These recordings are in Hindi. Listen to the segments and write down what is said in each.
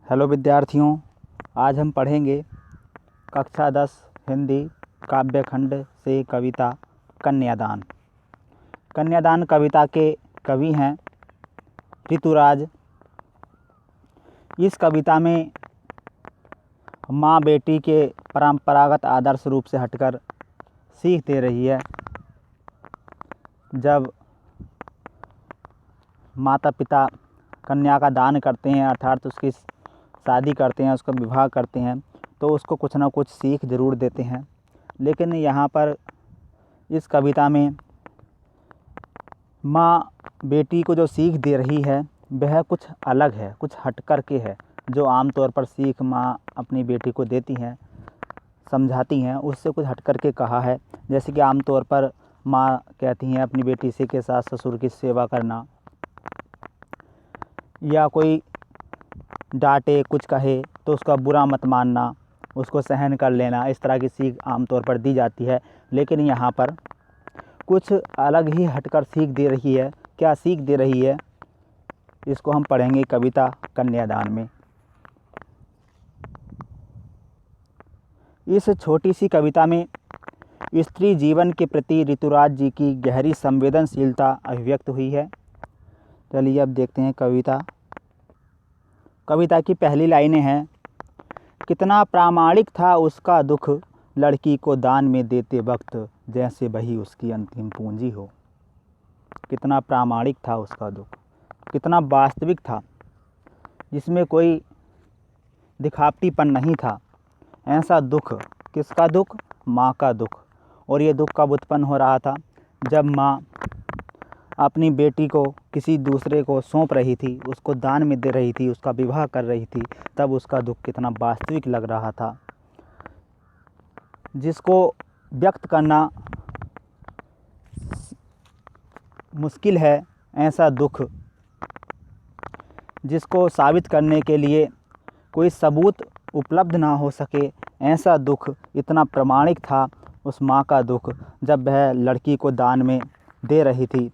हेलो विद्यार्थियों, आज हम पढ़ेंगे कक्षा 10 हिंदी काव्यखंड से कविता कन्यादान। कन्यादान कविता के कवि हैं ऋतुराज। इस कविता में माँ बेटी के परंपरागत आदर्श रूप से हटकर सीख दे रही है। जब माता पिता कन्या का दान करते हैं अर्थात उसकी शादी करते हैं, उसका विवाह करते हैं, तो उसको कुछ ना कुछ सीख ज़रूर देते हैं। लेकिन यहाँ पर इस कविता में माँ बेटी को जो सीख दे रही है वह कुछ अलग है, कुछ हट कर के है। जो आमतौर पर सीख माँ अपनी बेटी को देती हैं, समझाती हैं, उससे कुछ हट कर के कहा है। जैसे कि आमतौर पर माँ कहती हैं अपनी बेटी से कि सास ससुर की सेवा करना, या कोई डांटे कुछ कहे तो उसका बुरा मत मानना, उसको सहन कर लेना, इस तरह की सीख आमतौर पर दी जाती है। लेकिन यहाँ पर कुछ अलग ही हटकर सीख दे रही है। क्या सीख दे रही है, इसको हम पढ़ेंगे कविता कन्यादान में। इस छोटी सी कविता में स्त्री जीवन के प्रति ऋतुराज जी की गहरी संवेदनशीलता अभिव्यक्त हुई है। चलिए अब देखते हैं कविता की पहली लाइनें हैं। कितना प्रामाणिक था उसका दुख, लड़की को दान में देते वक्त जैसे वही उसकी अंतिम पूंजी हो। कितना प्रामाणिक था उसका दुख, कितना वास्तविक था, जिसमें कोई दिखावटीपन नहीं था। ऐसा दुख, किसका दुख? माँ का दुख। और ये दुख कब उत्पन्न हो रहा था? जब माँ अपनी बेटी को किसी दूसरे को सौंप रही थी, उसको दान में दे रही थी, उसका विवाह कर रही थी, तब उसका दुख कितना वास्तविक लग रहा था, जिसको व्यक्त करना मुश्किल है। ऐसा दुख जिसको साबित करने के लिए कोई सबूत उपलब्ध ना हो सके, ऐसा दुख इतना प्रामाणिक था उस माँ का दुख, जब वह लड़की को दान में दे रही थी,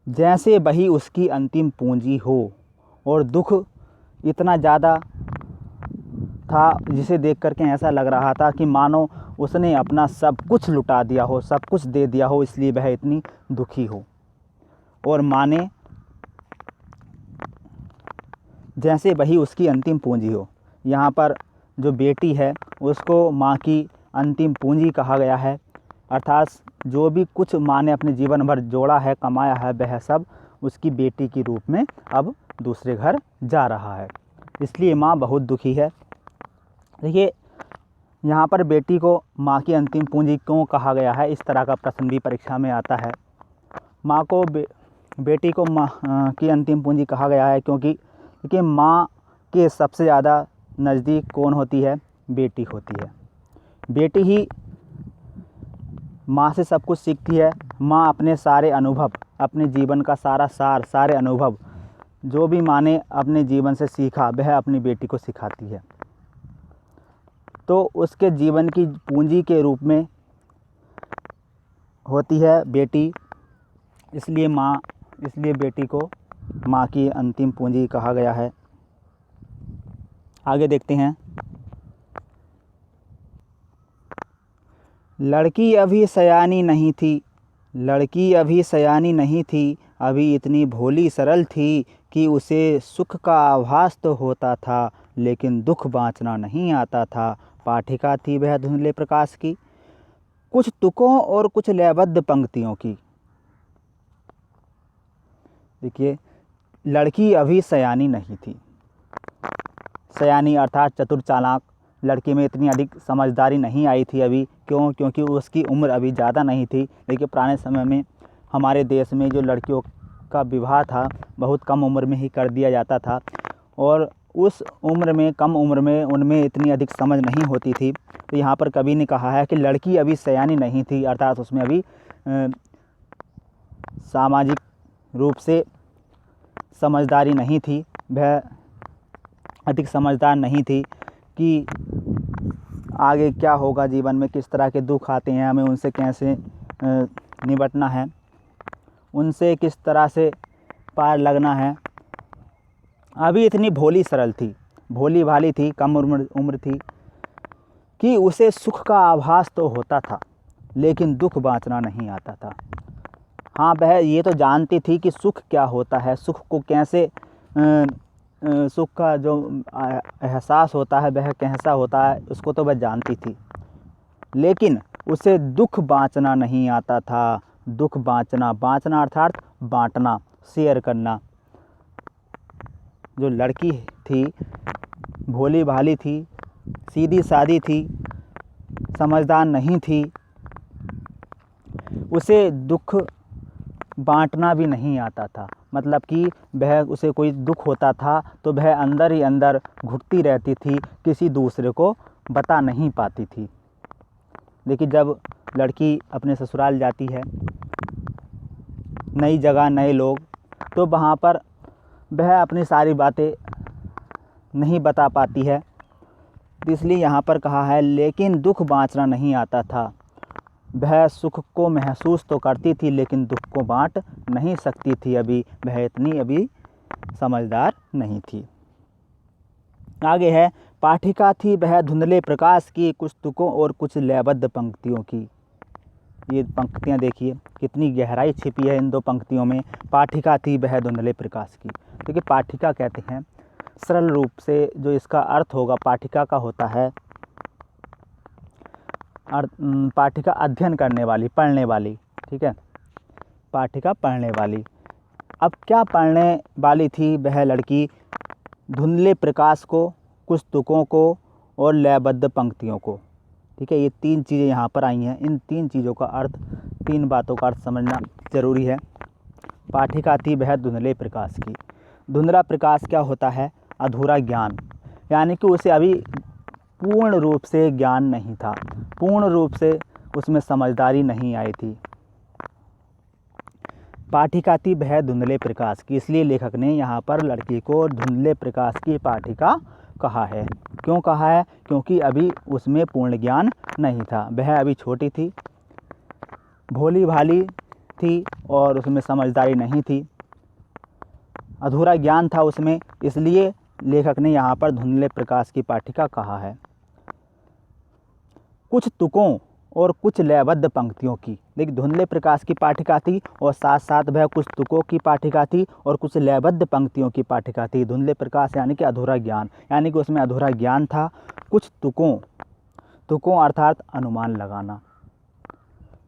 जैसे वही उसकी अंतिम पूंजी हो। और दुख इतना ज़्यादा था जिसे देख करके ऐसा लग रहा था कि मानो उसने अपना सब कुछ लुटा दिया हो, सब कुछ दे दिया हो, इसलिए वह इतनी दुखी हो। और माँ ने जैसे वही उसकी अंतिम पूंजी हो। यहाँ पर जो बेटी है उसको माँ की अंतिम पूंजी कहा गया है, अर्थात जो भी कुछ माँ ने अपने जीवन भर जोड़ा है, कमाया है, वह सब उसकी बेटी के रूप में अब दूसरे घर जा रहा है। इसलिए माँ बहुत दुखी है। देखिए, यहाँ पर बेटी को माँ की अंतिम पूंजी क्यों कहा गया है, इस तरह का प्रश्न भी परीक्षा में आता है। माँ को बेटी को माँ की अंतिम पूंजी कहा गया है क्योंकि माँ के सबसे ज़्यादा नज़दीक कौन होती है? बेटी होती है। बेटी ही माँ से सब कुछ सीखती है। माँ अपने सारे अनुभव, अपने जीवन का सारा सार, सारे अनुभव जो भी माँ ने अपने जीवन से सीखा वह अपनी बेटी को सिखाती है। तो उसके जीवन की पूंजी के रूप में होती है बेटी, इसलिए बेटी को माँ की अंतिम पूंजी कहा गया है। आगे देखते हैं। लड़की अभी सयानी नहीं थी, लड़की अभी सयानी नहीं थी, अभी इतनी भोली सरल थी कि उसे सुख का आभास तो होता था, लेकिन दुख बाँचना नहीं आता था। पाठिका थी वह धुंधले प्रकाश की, कुछ तुकों और कुछ लयबद्ध पंक्तियों की। देखिए, लड़की अभी सयानी नहीं थी। सयानी अर्थात चतुर चालाक। लड़की में इतनी अधिक समझदारी नहीं आई थी अभी। क्यों? क्योंकि उसकी उम्र अभी ज़्यादा नहीं थी। देखिए, पुराने समय में हमारे देश में जो लड़कियों का विवाह था बहुत कम उम्र में ही कर दिया जाता था, और उस उम्र में, कम उम्र में उनमें इतनी अधिक समझ नहीं होती थी। तो यहाँ पर कवि ने कहा है कि लड़की अभी सयानी नहीं थी, अर्थात उसमें अभी सामाजिक रूप से समझदारी नहीं थी, वह अधिक समझदार नहीं थी कि आगे क्या होगा जीवन में, किस तरह के दुख आते हैं, हमें उनसे कैसे निपटना है, उनसे किस तरह से पार लगना है। अभी इतनी भोली सरल थी, भोली भाली थी, कम उम्र थी कि उसे सुख का आभास तो होता था लेकिन दुख बाँचना नहीं आता था। हाँ, वह ये तो जानती थी कि सुख क्या होता है, सुख को कैसे सुख का जो एहसास होता है वह कैसा होता है उसको तो वह जानती थी, लेकिन उसे दुख बाँचना नहीं आता था। दुख बाँचना, बाँचना अर्थात बाँटना, शेयर करना। जो लड़की थी भोली भाली थी, सीधी सादी थी, समझदार नहीं थी, उसे दुख बाँटना भी नहीं आता था। मतलब कि वह उसे कोई दुख होता था तो वह अंदर ही अंदर घुटती रहती थी, किसी दूसरे को बता नहीं पाती थी। लेकिन जब लड़की अपने ससुराल जाती है, नई जगह, नए लोग, तो वहाँ पर वह अपनी सारी बातें नहीं बता पाती है। तो इसलिए यहाँ पर कहा है, लेकिन दुख बाँचना नहीं आता था। वह सुख को महसूस तो करती थी लेकिन दुख को बाँट नहीं सकती थी। अभी वह इतनी अभी समझदार नहीं थी। आगे है, पाठिका थी वह धुंधले प्रकाश की, कुछ तुकों और कुछ लयबद्ध पंक्तियों की। ये पंक्तियाँ देखिए कितनी गहराई छिपी है इन दो पंक्तियों में। पाठिका थी वह धुंधले प्रकाश की। देखिए पाठिका कहते हैं, सरल रूप से जो इसका अर्थ होगा पाठिका का होता है पाठिका अध्ययन करने वाली, पढ़ने वाली। ठीक है, पाठिका पढ़ने वाली। अब क्या पढ़ने वाली थी वह लड़की? धुंधले प्रकाश को, कुछ तुकों को और लयबद्ध पंक्तियों को। ठीक है, ये तीन चीज़ें यहाँ पर आई हैं। इन तीन चीज़ों का अर्थ, तीन बातों का अर्थ समझना ज़रूरी है। पाठिका थी वह धुंधले प्रकाश की। धुंधला प्रकाश क्या होता है? अधूरा ज्ञान, यानी कि उसे अभी पूर्ण रूप से ज्ञान नहीं था, पूर्ण रूप से उसमें समझदारी नहीं आई थी। पाठिका थी वह धुंधले प्रकाश की, इसलिए लेखक ने यहाँ पर लड़की को धुंधले प्रकाश की पाठिका कहा है। क्यों कहा है? क्योंकि अभी उसमें पूर्ण ज्ञान नहीं था, वह अभी छोटी थी, भोली भाली थी और उसमें समझदारी नहीं थी, अधूरा ज्ञान था उसमें, इसलिए लेखक ने यहाँ पर धुंधले प्रकाश की पाठिका कहा है। कुछ तुकों और कुछ लयबद्ध पंक्तियों की। देखिए धुंधले प्रकाश की पाठिका थी और साथ साथ वह कुछ तुकों की पाठिका थी और कुछ लयबद्ध पंक्तियों की पाठिका थी। धुंधले प्रकाश यानी कि अधूरा ज्ञान, यानी कि उसमें अधूरा ज्ञान था। कुछ तुकों, तुकों अर्थात अनुमान लगाना,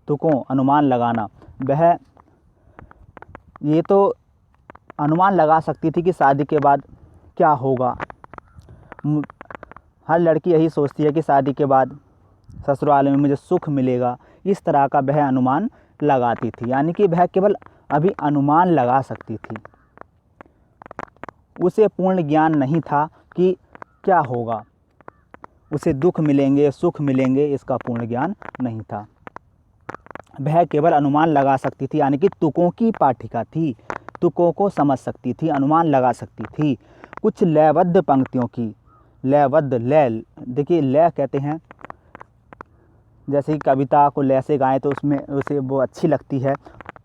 तुकों अनुमान लगाना। वह ये तो अनुमान लगा सकती थी कि शादी के बाद क्या होगा। हर लड़की यही सोचती है कि शादी के बाद ससुराल में मुझे सुख मिलेगा, इस तरह का वह अनुमान लगाती थी। यानी कि वह केवल अभी अनुमान लगा सकती थी, उसे पूर्ण ज्ञान नहीं था कि क्या होगा, उसे दुख मिलेंगे, सुख मिलेंगे, इसका पूर्ण ज्ञान नहीं था। वह केवल अनुमान लगा सकती थी, यानी कि तुकों की पाठिका थी, तुकों को समझ सकती थी, अनुमान लगा सकती थी। कुछ लयबद्ध पंक्तियों की। लयबद्ध, लय, देखिए लय कहते हैं, जैसे कि कविता को लय से गाएं तो उसमें उसे वो अच्छी लगती है।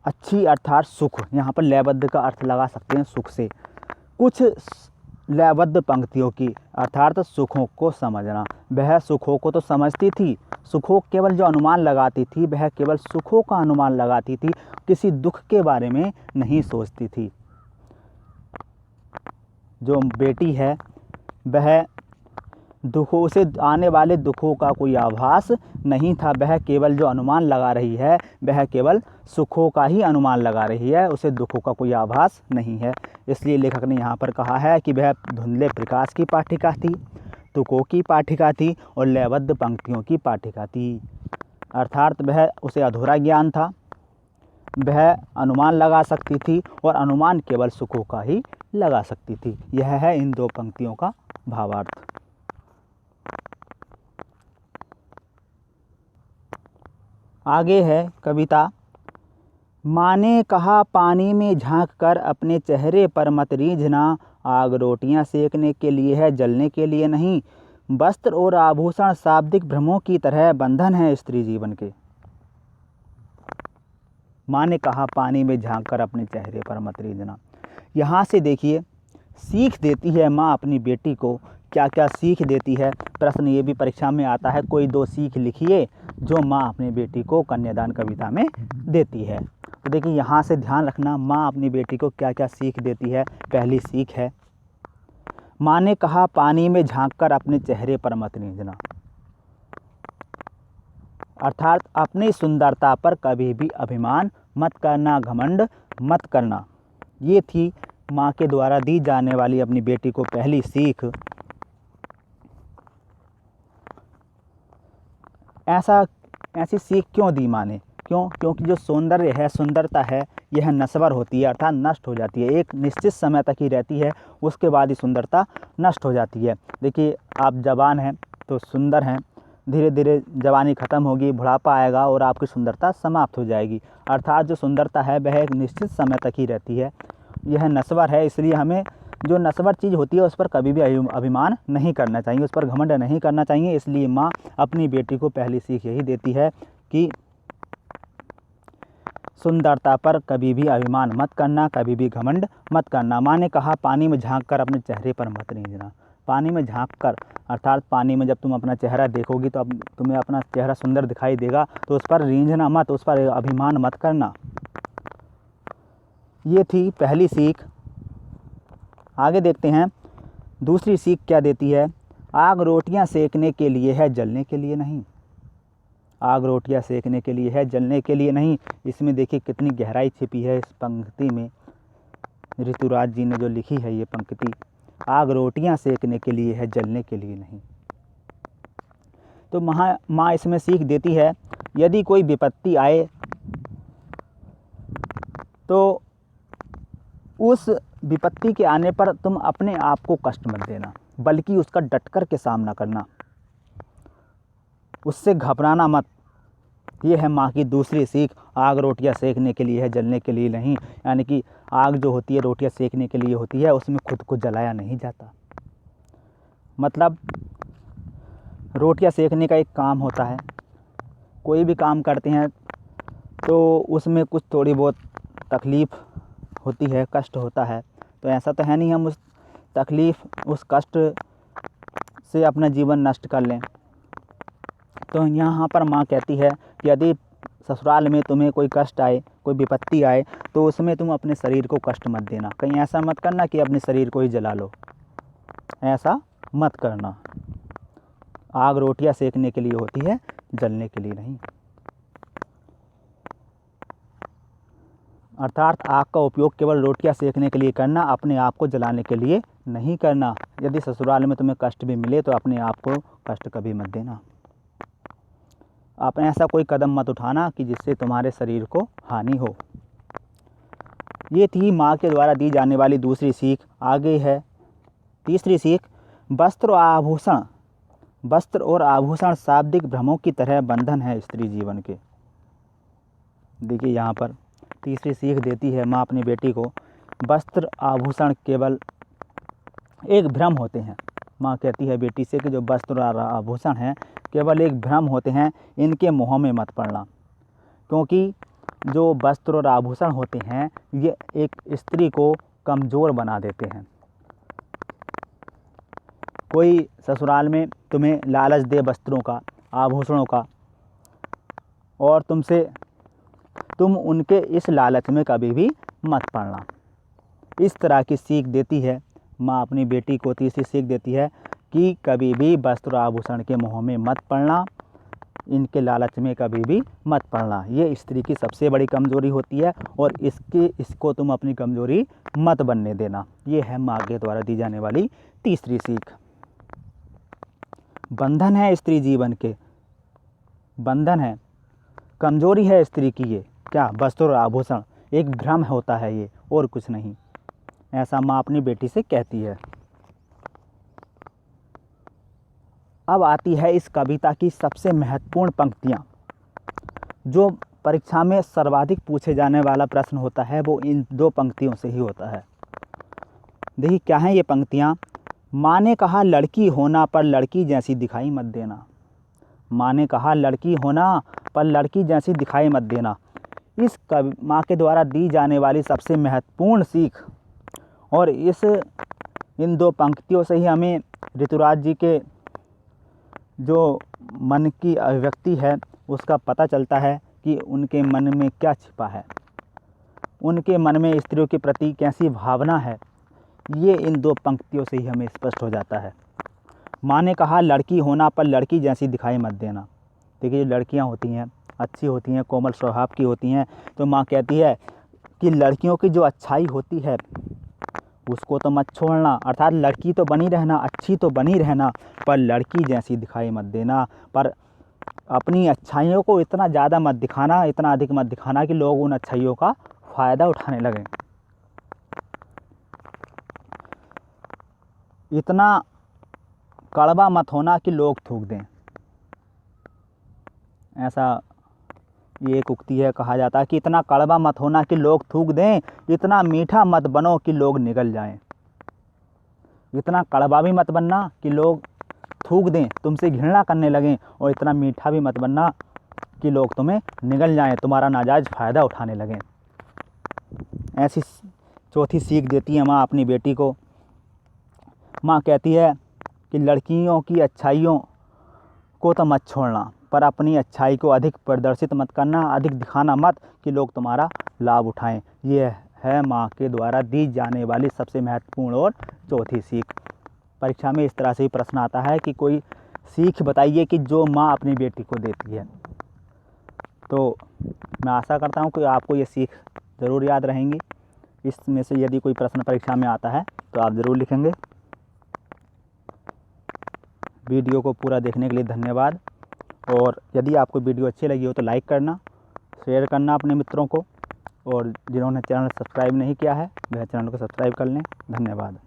अच्छी अर्थात सुख, यहाँ पर लयबद्ध का अर्थ लगा सकते हैं सुख से। कुछ लयबद्ध पंक्तियों की अर्थात सुखों को समझना। वह सुखों को तो समझती थी, सुखों केवल जो अनुमान लगाती थी वह केवल सुखों का अनुमान लगाती थी, किसी दुख के बारे में नहीं सोचती थी। जो बेटी है वह दुखों, उसे आने वाले दुखों का कोई आभास नहीं था। वह केवल जो अनुमान लगा रही है वह केवल सुखों का ही अनुमान लगा रही है, उसे दुखों का कोई आभास नहीं है। इसलिए लेखक ने यहाँ पर कहा है कि वह धुंधले प्रकाश की पाठिका थी, तुकों की पाठिका थी और लयबद्ध पंक्तियों की पाठिका थी। अर्थात वह उसे अधूरा ज्ञान था, वह अनुमान लगा सकती थी और अनुमान केवल सुखों का ही लगा सकती थी। यह है इन दो पंक्तियों का भावार्थ। आगे है कविता। माँ ने कहा पानी में झांक कर अपने चेहरे पर मत रीझना, आग रोटियां सेकने के लिए है, जलने के लिए नहीं। वस्त्र और आभूषण शाब्दिक भ्रमों की तरह बंधन है स्त्री जीवन के। माँ ने कहा पानी में झांक कर अपने चेहरे पर मत रीझना। यहाँ से देखिए सीख देती है माँ अपनी बेटी को, क्या क्या सीख देती है। प्रश्न ये भी परीक्षा में आता है, कोई 2 सीख लिखिए जो माँ अपनी बेटी को कन्यादान कविता में देती है। तो देखिए यहाँ से ध्यान रखना, माँ अपनी बेटी को क्या क्या सीख देती है। पहली सीख है, माँ ने कहा पानी में झांककर अपने चेहरे पर मत रीझना, अर्थात अपनी सुंदरता पर कभी भी अभिमान मत करना, घमंड मत करना। ये थी माँ के द्वारा दी जाने वाली अपनी बेटी को पहली सीख। ऐसी सीख क्यों दी माँ ने? क्योंकि जो सौंदर्य है, सुंदरता है, यह नश्वर होती है, अर्थात नष्ट हो जाती है। एक निश्चित समय तक ही रहती है, उसके बाद ही सुंदरता नष्ट हो जाती है। देखिए आप जवान हैं तो सुंदर हैं, धीरे धीरे जवानी ख़त्म होगी, बुढ़ापा आएगा और आपकी सुंदरता समाप्त हो जाएगी। अर्थात जो सुंदरता है वह एक निश्चित समय तक ही रहती है, यह नश्वर है। इसलिए हमें जो नश्वर चीज़ होती है उस पर कभी भी अभिमान नहीं करना चाहिए, उस पर घमंड नहीं करना चाहिए। इसलिए माँ अपनी बेटी को पहली सीख यही देती है कि सुंदरता पर कभी भी अभिमान मत करना, कभी भी घमंड मत करना। माँ ने कहा पानी में झांककर अपने चेहरे पर मत रीझना। पानी में झांककर अर्थात पानी में जब तुम अपना चेहरा देखोगी तो अब तुम्हें अपना चेहरा सुंदर दिखाई देगा, तो उस पर रीझना मत, उस पर अभिमान मत करना। ये थी पहली सीख। आगे देखते हैं दूसरी सीख क्या देती है। आग रोटियां सेकने के लिए है, जलने के लिए नहीं। आग रोटियां सेकने के लिए है, जलने के लिए नहीं। इसमें देखिए कितनी गहराई छिपी है इस पंक्ति में। ऋतुराज जी ने जो लिखी है ये पंक्ति, आग रोटियां सेकने के लिए है, जलने के लिए नहीं। तो माँ इसमें सीख देती है, यदि कोई विपत्ति आए तो उस विपत्ति के आने पर तुम अपने आप को कष्ट मत देना, बल्कि उसका डट कर के सामना करना, उससे घबराना मत। ये है माँ की दूसरी सीख। आग रोटियां सेकने के लिए है, जलने के लिए नहीं। यानी कि आग जो होती है रोटियां सेकने के लिए होती है, उसमें खुद को जलाया नहीं जाता। मतलब रोटियां सेकने का एक काम होता है, कोई भी काम करते हैं तो उसमें कुछ थोड़ी बहुत तकलीफ़ होती है, कष्ट होता है। तो ऐसा तो है नहीं हम उस तकलीफ़, उस कष्ट से अपना जीवन नष्ट कर लें। तो यहाँ पर माँ कहती है कि यदि ससुराल में तुम्हें कोई कष्ट आए, कोई विपत्ति आए, तो उसमें तुम अपने शरीर को कष्ट मत देना। कहीं ऐसा मत करना कि अपने शरीर को ही जला लो, ऐसा मत करना। आग रोटियां सेकने के लिए होती है, जलने के लिए नहीं। अर्थात आग का उपयोग केवल रोटियां सेकने के लिए करना, अपने आप को जलाने के लिए नहीं करना। यदि ससुराल में तुम्हें कष्ट भी मिले तो अपने आप को कष्ट कभी मत देना। आपने ऐसा कोई कदम मत उठाना कि जिससे तुम्हारे शरीर को हानि हो। ये थी माँ के द्वारा दी जाने वाली दूसरी सीख। आगे है तीसरी सीख, वस्त्र और आभूषण शाब्दिक भ्रमों की तरह बंधन है स्त्री जीवन के। देखिए यहाँ पर तीसरी सीख देती है माँ अपनी बेटी को, वस्त्र आभूषण केवल एक भ्रम होते हैं। माँ कहती है बेटी से कि जो वस्त्र और आभूषण हैं केवल एक भ्रम होते हैं, इनके मोह में मत पड़ना। क्योंकि जो वस्त्र और आभूषण होते हैं ये एक स्त्री को कमज़ोर बना देते हैं। कोई ससुराल में तुम्हें लालच दे वस्त्रों का, आभूषणों का, और तुम उनके इस लालच में कभी भी मत पड़ना। इस तरह की सीख देती है माँ अपनी बेटी को। तीसरी सीख देती है कि कभी भी वस्त्र आभूषण के मोह में मत पड़ना, इनके लालच में कभी भी मत पड़ना। ये स्त्री की सबसे बड़ी कमज़ोरी होती है और इसको तुम अपनी कमज़ोरी मत बनने देना। ये है माँ के द्वारा दी जाने वाली तीसरी सीख। बंधन है स्त्री जीवन के, बंधन है, कमज़ोरी है स्त्री की। ये क्या, वस्त्र और आभूषण एक भ्रम होता है ये, और कुछ नहीं। ऐसा माँ अपनी बेटी से कहती है। अब आती है इस कविता की सबसे महत्वपूर्ण पंक्तियाँ। जो परीक्षा में सर्वाधिक पूछे जाने वाला प्रश्न होता है वो इन 2 पंक्तियों से ही होता है। देखिए क्या हैं ये पंक्तियाँ। माँ ने कहा लड़की होना पर लड़की जैसी दिखाई मत देना। माँ ने कहा लड़की होना पर लड़की जैसी दिखाई मत देना। इस माँ के द्वारा दी जाने वाली सबसे महत्वपूर्ण सीख, और इस इन 2 पंक्तियों से ही हमें ऋतुराज जी के जो मन की अभिव्यक्ति है उसका पता चलता है कि उनके मन में क्या छिपा है, उनके मन में स्त्रियों के प्रति कैसी भावना है। ये इन 2 पंक्तियों से ही हमें स्पष्ट हो जाता है। माँ ने कहा लड़की होना पर लड़की जैसी दिखाई मत देना। देखिए जो लड़कियाँ होती हैं अच्छी होती हैं, कोमल स्वभाव की होती हैं, तो माँ कहती है कि लड़कियों की जो अच्छाई होती है उसको तो मत छोड़ना, अर्थात लड़की तो बनी रहना, अच्छी तो बनी रहना, पर लड़की जैसी दिखाई मत देना। पर अपनी अच्छाइयों को इतना ज़्यादा मत दिखाना, इतना अधिक मत दिखाना कि लोग उन अच्छाइयों का फ़ायदा उठाने लगें। इतना कड़वा मत होना कि लोग थूक दें। ऐसा ये एक उक्ति है, कहा जाता है कि इतना कड़वा मत होना कि लोग थूक दें, इतना मीठा मत बनो कि लोग निगल जाएं। इतना कड़वा भी मत बनना कि लोग थूक दें, तुमसे घृणा करने लगें, और इतना मीठा भी मत बनना कि लोग तुम्हें निगल जाएं, तुम्हारा नाजायज़ फ़ायदा उठाने लगें। ऐसी चौथी सीख देती है माँ अपनी बेटी को। माँ कहती है कि लड़कियों की अच्छाइयों को तो मत छोड़ना, पर अपनी अच्छाई को अधिक प्रदर्शित मत करना, अधिक दिखाना मत कि लोग तुम्हारा लाभ उठाएं। ये है माँ के द्वारा दी जाने वाली सबसे महत्वपूर्ण और चौथी सीख। परीक्षा में इस तरह से ही प्रश्न आता है कि कोई सीख बताइए कि जो माँ अपनी बेटी को देती है। तो मैं आशा करता हूँ कि आपको ये सीख ज़रूर याद रहेंगी। इसमें से यदि कोई प्रश्न परीक्षा में आता है तो आप ज़रूर लिखेंगे। वीडियो को पूरा देखने के लिए धन्यवाद। और यदि आपको वीडियो अच्छी लगी हो तो लाइक करना, शेयर करना अपने मित्रों को, और जिन्होंने चैनल सब्सक्राइब नहीं किया है वह चैनल को सब्सक्राइब कर लें। धन्यवाद।